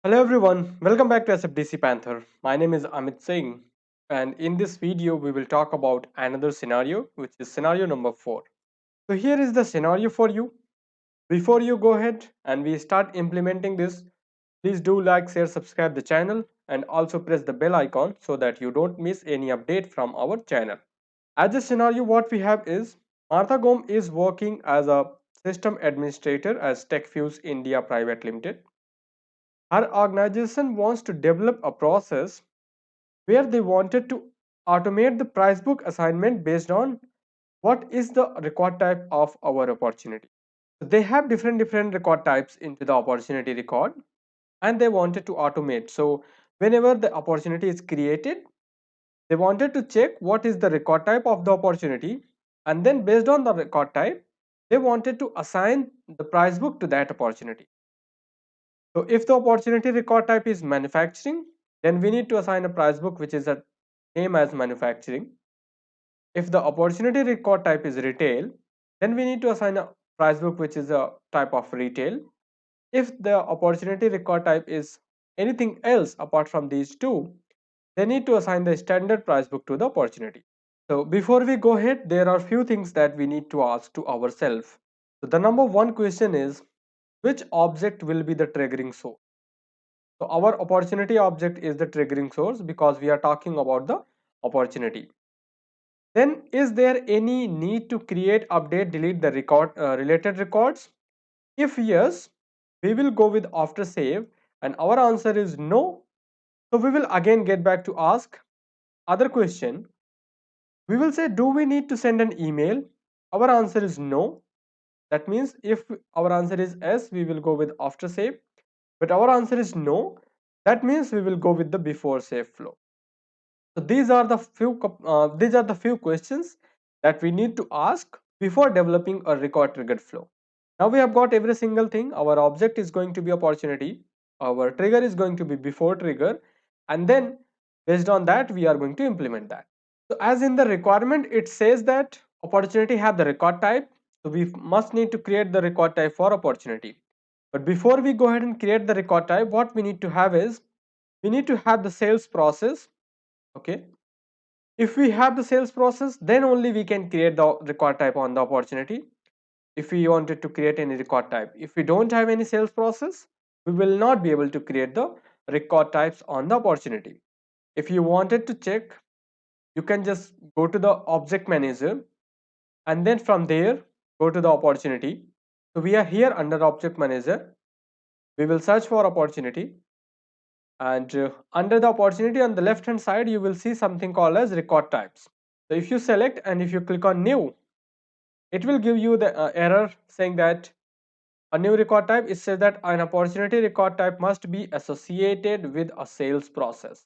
Hello everyone, welcome back to SFDC Panther. My name is Amit Singh, and in this video we will talk about another scenario, which is scenario number 4. So here is the scenario for you. Before you go ahead and we start implementing this, please do like, share, subscribe the channel and also press the bell icon so that you don't miss any update from our channel. As a scenario, what we have is Martha Gom is working as a system administrator as TechFuse India Private Limited. Her organization wants to develop a process where they wanted to automate the price book assignment based on what is the record type of our opportunity. So they have different record types into the opportunity record and they wanted to automate. So whenever the opportunity is created, they wanted to check what is the record type of the opportunity, and then based on the record type, they wanted to assign the price book to that opportunity. So if the opportunity record type is manufacturing, then we need to assign a price book which is a name as manufacturing. If the opportunity record type is retail, then we need to assign a price book which is a type of retail. If the opportunity record type is anything else apart from these two, they need to assign the standard price book to the opportunity. So before we go ahead, there are few things that we need to ask to ourselves. So the number one question is, which object will be the triggering source? So our opportunity object is the triggering source because we are talking about the opportunity. Then is there any need to create, update, delete the related records? If yes, we will go with after save and our answer is no. So we will again get back to ask other question. We will say, do we need to send an email? Our answer is no. That means if our answer is yes, we will go with after save. But our answer is no. That means we will go with the before save flow. So these are the few questions that we need to ask before developing a record triggered flow. Now we have got every single thing. Our object is going to be opportunity. Our trigger is going to be before trigger, and then based on that we are going to implement that. So as in the requirement, it says that opportunity have the record type. So we must need to create the record type for opportunity. But before we go ahead and create the record type, what we need to have is we need to have the sales process. Okay. If we have the sales process, then only we can create the record type on the opportunity. If we wanted to create any record type, if we don't have any sales process, we will not be able to create the record types on the opportunity. If you wanted to check, you can just go to the object manager and then from there go to the opportunity. So we are here under object manager. We will search for opportunity, and under the opportunity on the left hand side you will see something called as record types. So if you select and if you click on new, it will give you the error saying that a new record type. It says that an opportunity record type must be associated with a sales process.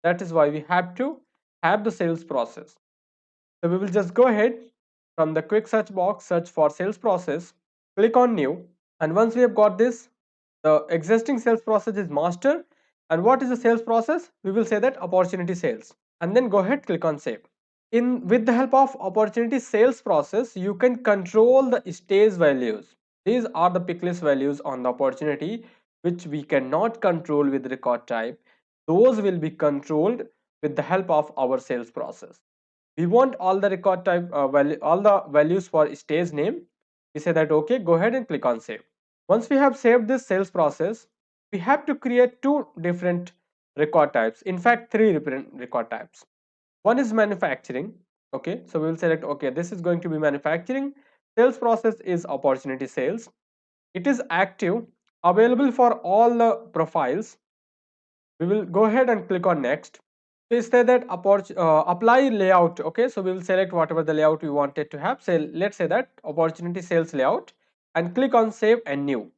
That is why we have to have the sales process. So we will just go ahead from the quick search box, search for sales process, click on new, and once we have got this, the existing sales process is master. And what is the sales process? We will say that opportunity sales, and then go ahead, click on save. In with the help of opportunity sales process, you can control the stage values. These are the pick list values on the opportunity which we cannot control with record type. Those will be controlled with the help of our sales process. We want all the record type all the values for stage name. We say that okay, go ahead and click on save. Once we have saved this sales process, we have to create two different record types, in fact three different record types. One is manufacturing. Okay, so we will select okay, this is going to be manufacturing. Sales process is opportunity sales. It is active, available for all the profiles. We will go ahead and click on next. So it says that apply layout. Okay, so we will select whatever the layout we wanted to have. Say let's say that opportunity sales layout, and click on save and new.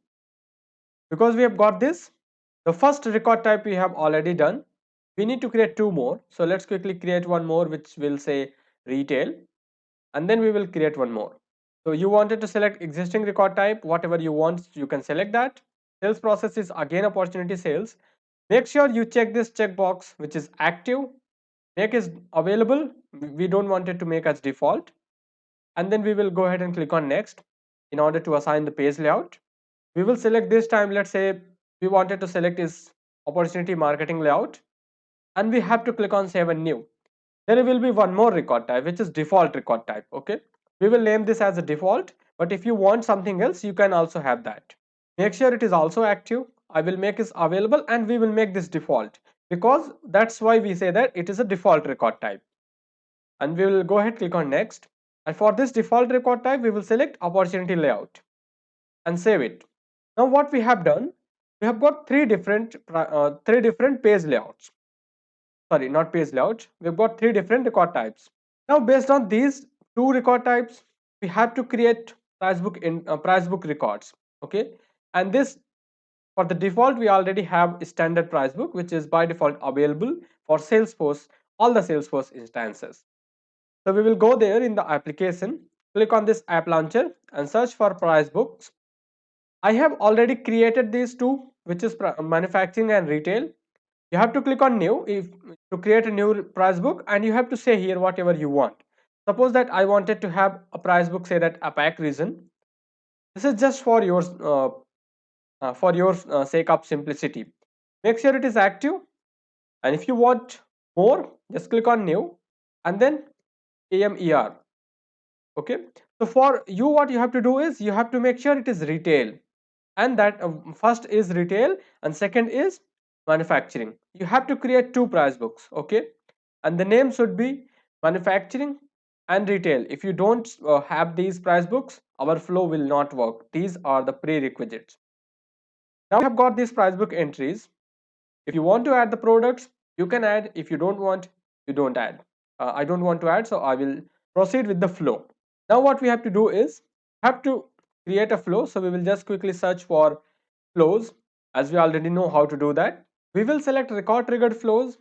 Because we have got this, the first record type we have already done. We need to create two more. So let's quickly create one more which will say retail, and then we will create one more. So you wanted to select existing record type, whatever you want, you can select that. Sales process is again opportunity sales. Make sure you check this checkbox which is active, make is available. We don't want it to make as default. And then we will go ahead and click on next in order to assign the page layout. We will select this time, let's say we wanted to select is opportunity marketing layout, and we have to click on save and new. There will be one more record type, which is default record type. Okay, we will name this as a default, but if you want something else, you can also have that. Make sure it is also active. I will make it available, and we will make this default, because that's why we say that it is a default record type. And we will go ahead, click on next, and for this default record type we will select opportunity layout and save it. Now what we have done, we have got three different page layouts. Sorry, not page layout. We've got three different record types. Now based on these two record types, we have to create PriceBook records. Okay, and this, for the default, we already have a standard PriceBook, which is by default available for Salesforce, all the Salesforce instances. So we will go there in the application, click on this app launcher and search for PriceBooks. I have already created these two, which is manufacturing and retail. You have to click on new if to create a new PriceBook, and you have to say here whatever you want. Suppose that I wanted to have a PriceBook, say that APAC region. This is just for your sake of simplicity. Make sure it is active, and if you want more, just click on new and then AMER. Okay, so for you, what you have to do is you have to make sure it is retail, and that first is retail and second is manufacturing. You have to create two PriceBooks. Okay, and the name should be manufacturing and retail. If you don't have these PriceBooks, our flow will not work. These are the prerequisites. Now we have got these PriceBook entries. If you want to add the products, you can add. If you don't want, you don't add. I don't want to add, so I will proceed with the flow. Now what we have to do is have to create a flow. So we will just quickly search for flows, as we already know how to do that. We will select record triggered flows.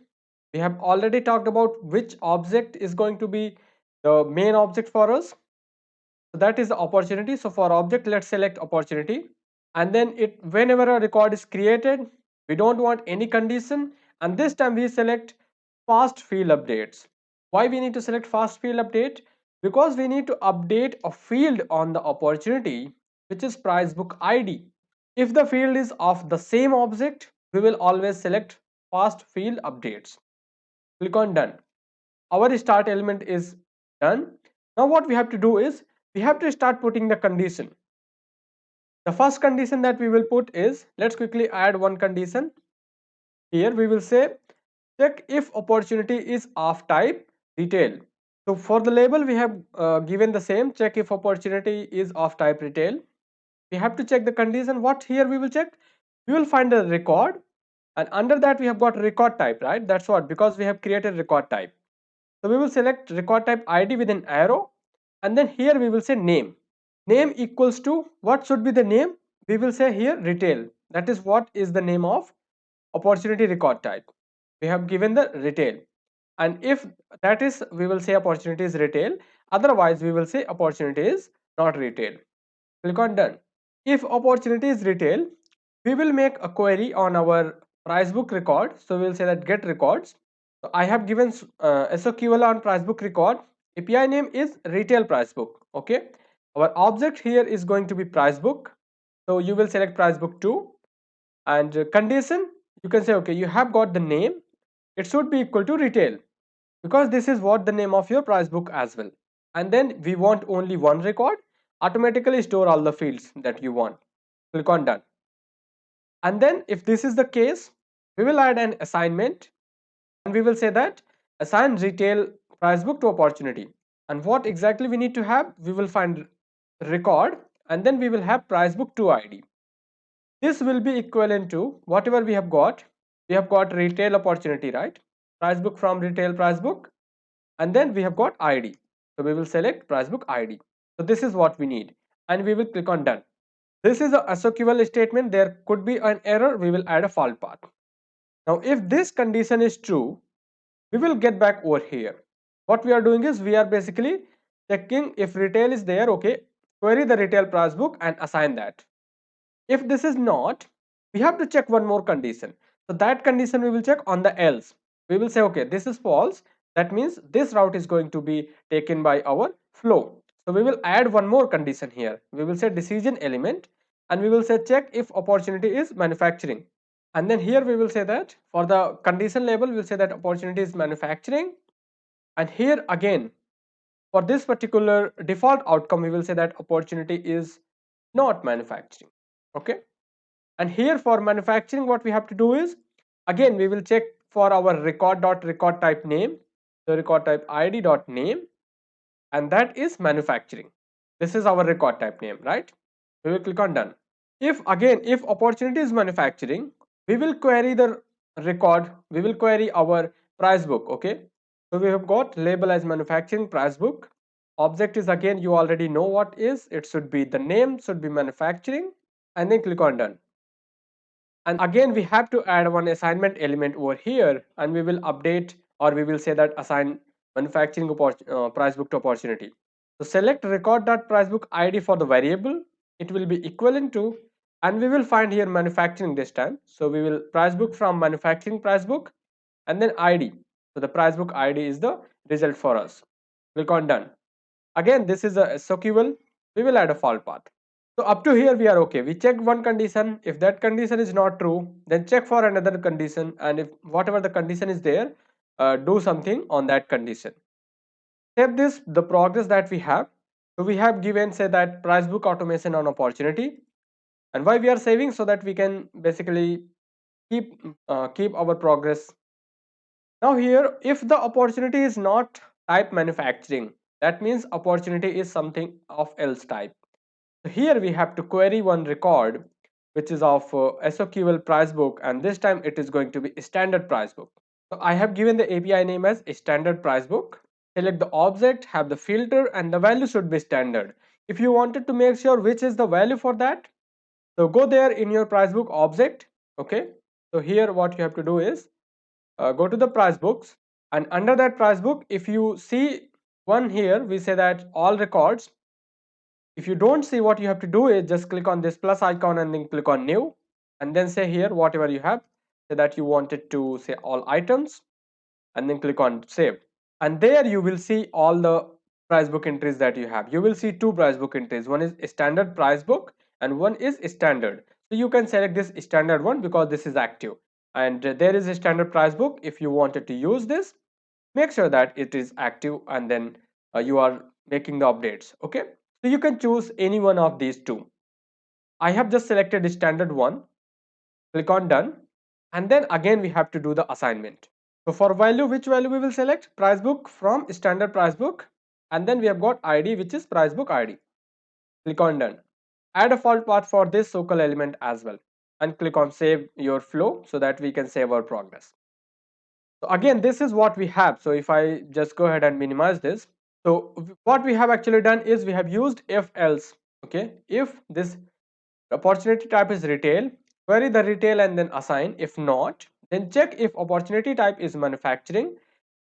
We have already talked about which object is going to be the main object for us. So that is the opportunity. So for object, let's select opportunity, and then it whenever a record is created, we don't want any condition, and this time we select fast field updates. Why we need to select fast field update? Because we need to update a field on the opportunity, which is PriceBook ID. If the field is of the same object, we will always select fast field updates. Click on done. Our start element is done. Now what we have to do is we have to start putting the condition. The first condition that we will put is, let's quickly add one condition. Here we will say check if opportunity is of type retail. So for the label we have given the same, check if opportunity is of type retail. We have to check the condition. What here we will check? We will find a record, and under that we have got record type, right? That's what, because we have created record type. So we will select record type ID with an arrow, and then here we will say name. Name equals to, what should be the name? We will say here retail. That is what is the name of opportunity record type. We have given the retail, and if that is, we will say opportunity is retail. Otherwise we will say opportunity is not retail. Click on done. If opportunity is retail, we will make a query on our PriceBook record. So we will say that get records. So I have given SQL on PriceBook record. API name is retail PriceBook. Okay, our object here is going to be PriceBook. So you will select PriceBook 2, and condition, you can say okay, you have got the name, it should be equal to retail, because this is what the name of your PriceBook as well. And then we want only one record. Automatically store all the fields that you want. Click on done. And then if this is the case, we will add an assignment, and we will say that assign retail PriceBook to opportunity. And what exactly we need to have, we will find record, and then we will have PriceBook 2 ID. This will be equivalent to whatever we have got. We have got retail opportunity, right? PriceBook from retail PriceBook, and then we have got ID. So we will select PriceBook ID. So this is what we need, and we will click on done. This is a SQL statement. There could be an error. We will add a fault path. Now if this condition is true, we will get back over here. What we are doing is we are basically checking if retail is there. Okay, query the retail PriceBook and assign that. If this is not, we have to check one more condition. So that condition we will check on the else. We will say okay, this is false. That means this route is going to be taken by our flow. So we will add one more condition here. We will say decision element, and we will say check if opportunity is manufacturing. And then here we will say that for the condition label, we'll say that opportunity is manufacturing. And here again, for this particular default outcome, we will say that opportunity is not manufacturing. Okay. And here for manufacturing, what we have to do is, again, we will check for our record type name, the record type id dot name, and that is manufacturing. This is our record type name, right? We will click on done. If again, if opportunity is manufacturing, we will query the record, we will query our price book. Okay, so we have got label as manufacturing price book. Object is, again, you already know what is, it should be the name should be manufacturing, and then click on done. And again, we have to add one assignment element over here, and we will update, or we will say that assign manufacturing price book to opportunity. So select record.pricebook id for the variable, it will be equivalent to, and we will find here manufacturing this time. So we will price book from manufacturing price book, and then id. So the price book id is the result for us. Click on done. Again, this is a SQL, we will add a fault path. So up to here we are okay. We checked one condition. If that condition is not true, then check for another condition, and if whatever the condition is there, do something on that condition. Save this, the progress that we have. So we have given, say that price book automation on opportunity, and why we are saving, so that we can basically keep our progress. Now here, if the opportunity is not type manufacturing, that means opportunity is something of else type. So here we have to query one record which is of SOQL price book, and this time it is going to be standard price book. So I have given the API name as standard price book. Select the object, have the filter, and the value should be standard. If you wanted to make sure which is the value for that, so go there in your price book object. Okay, so here what you have to do is go to the price books, and under that price book, if you see one here, we say that all records. If you don't see, what you have to do is just click on this plus icon and then click on new, and then say here whatever you have, say that you wanted to say all items, and then click on save. And there you will see all the price book entries that you have. You will see two price book entries, one is standard price book and one is standard. So you can select this standard one because this is active, and there is a standard price book. If you wanted to use this, make sure that it is active, and then you are making the updates. Okay, so you can choose any one of these two. I have just selected the standard one. Click on done, and then again we have to do the assignment. So for value, which value we will select? Price book from standard price book, and then we have got id, which is price book id. Click on done. Add a fault path for this SQL element as well, and click on save your flow so that we can save our progress. So again, this is what we have. So if I just go ahead and minimize this, so what we have actually done is we have used if else. Okay, if this opportunity type is retail, query the retail and then assign. If not, then check if opportunity type is manufacturing.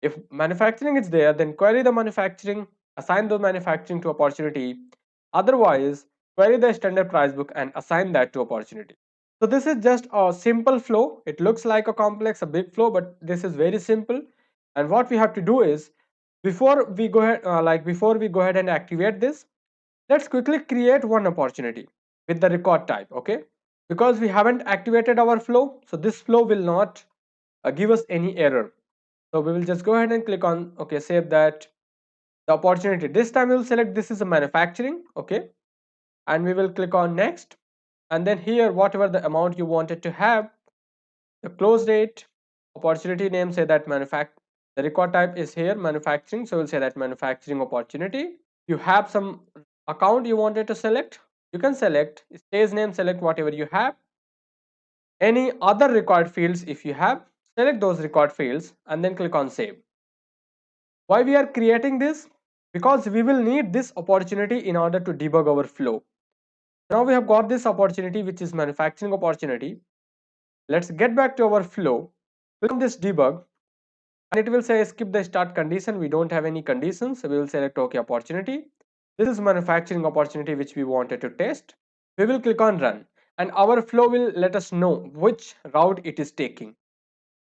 If manufacturing is there, then query the manufacturing, assign the manufacturing to opportunity. Otherwise, query the standard price book and assign that to opportunity. So this is just a simple flow. It looks like a complex, a big flow, but this is very simple. And what we have to do is, before we go ahead, before we go ahead and activate this, let's quickly create one opportunity with the record type. Okay, because we haven't activated our flow, so this flow will not give us any error. So we will just go ahead and click on okay, save that. The opportunity this time we will select this is a manufacturing. Okay, and we will click on next, and then here whatever the amount you wanted to have, the close date, opportunity name, say that the record type is here manufacturing, so we'll say that manufacturing opportunity. You have some account you wanted to select, you can select stage name, select whatever you have. Any other record fields, if you have, select those record fields and then click on save. Why we are creating this? Because we will need this opportunity in order to debug our flow. Now we have got this opportunity, which is manufacturing opportunity. Let's get back to our flow. Click on this debug, and it will say skip the start condition. We don't have any conditions, so we will select OK opportunity. This is manufacturing opportunity which we wanted to test. We will click on run, and our flow will let us know which route it is taking.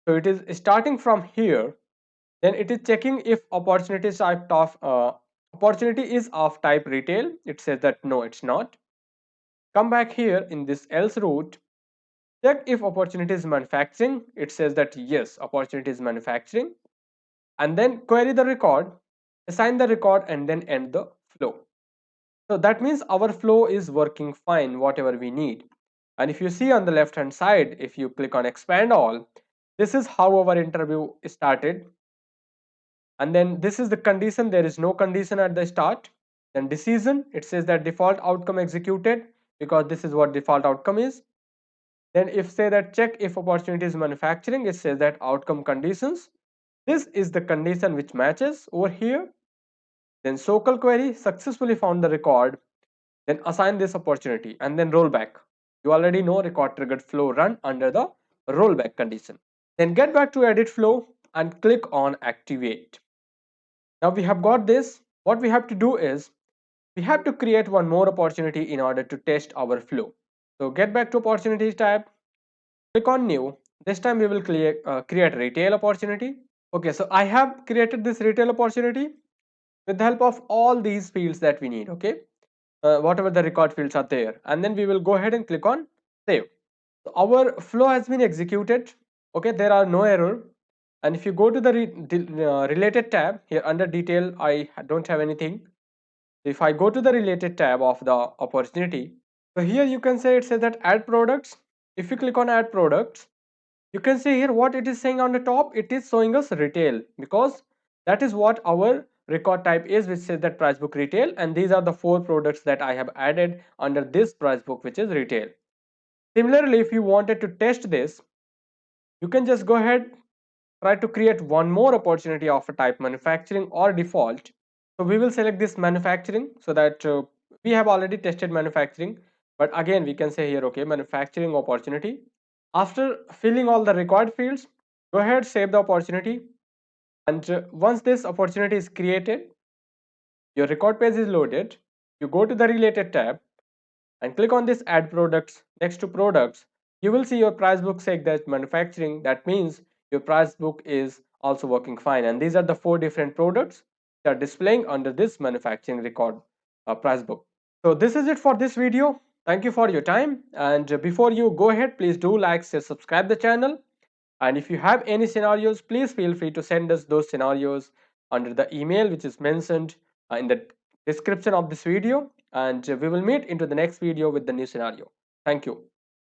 So it is starting from here, then it is checking if opportunity is of type retail. It says that no, it's not. Come back here in this else route, check if opportunity is manufacturing. It says that yes, opportunity is manufacturing. And then query the record, assign the record, and then end the flow. So that means our flow is working fine, whatever we need. And if you see on the left hand side, if you click on expand all, this is how our interview started. And then this is the condition, there is no condition at the start. Then decision, it says that default outcome executed, because this is what default outcome is. Then if say that check if opportunity is manufacturing, it says that outcome conditions. This is the condition which matches over here. Then SOQL query successfully found the record. Then assign this opportunity and then roll back. You already know record triggered flow run under the rollback condition. Then get back to edit flow and click on activate. Now we have got this. What we have to do is we have to create one more opportunity in order to test our flow. So get back to opportunities tab, click on new. This time we will create retail opportunity. Okay, so I have created this retail opportunity with the help of all these fields that we need. Okay, whatever the record fields are there, and then we will go ahead and click on save. So our flow has been executed. Okay, there are no error. And if you go to the related tab here under detail, I don't have anything. If I go to the related tab of the opportunity, so here you can say it says that add products. If you click on add products, you can see here what it is saying on the top. It is showing us retail, because that is what our record type is, which says that price book retail, and these are the 4 products that I have added under this price book, which is retail. Similarly, if you wanted to test this, you can just go ahead, try to create one more opportunity of a type manufacturing or default. So we will select this manufacturing, so that we have already tested manufacturing, but again we can say here, okay, manufacturing opportunity. After filling all the required fields, go ahead, save the opportunity, and once this opportunity is created, your record page is loaded. You go to the related tab and click on this add products. Next to products, you will see your price book saying that manufacturing. That means your price book is also working fine, and these are the 4 different products that are displaying under this manufacturing record price book. So this is it for this video. Thank you for your time, and before you go ahead, please do like, share, subscribe the channel. And if you have any scenarios, please feel free to send us those scenarios under the email which is mentioned in the description of this video, and we will meet into the next video with the new scenario. Thank you.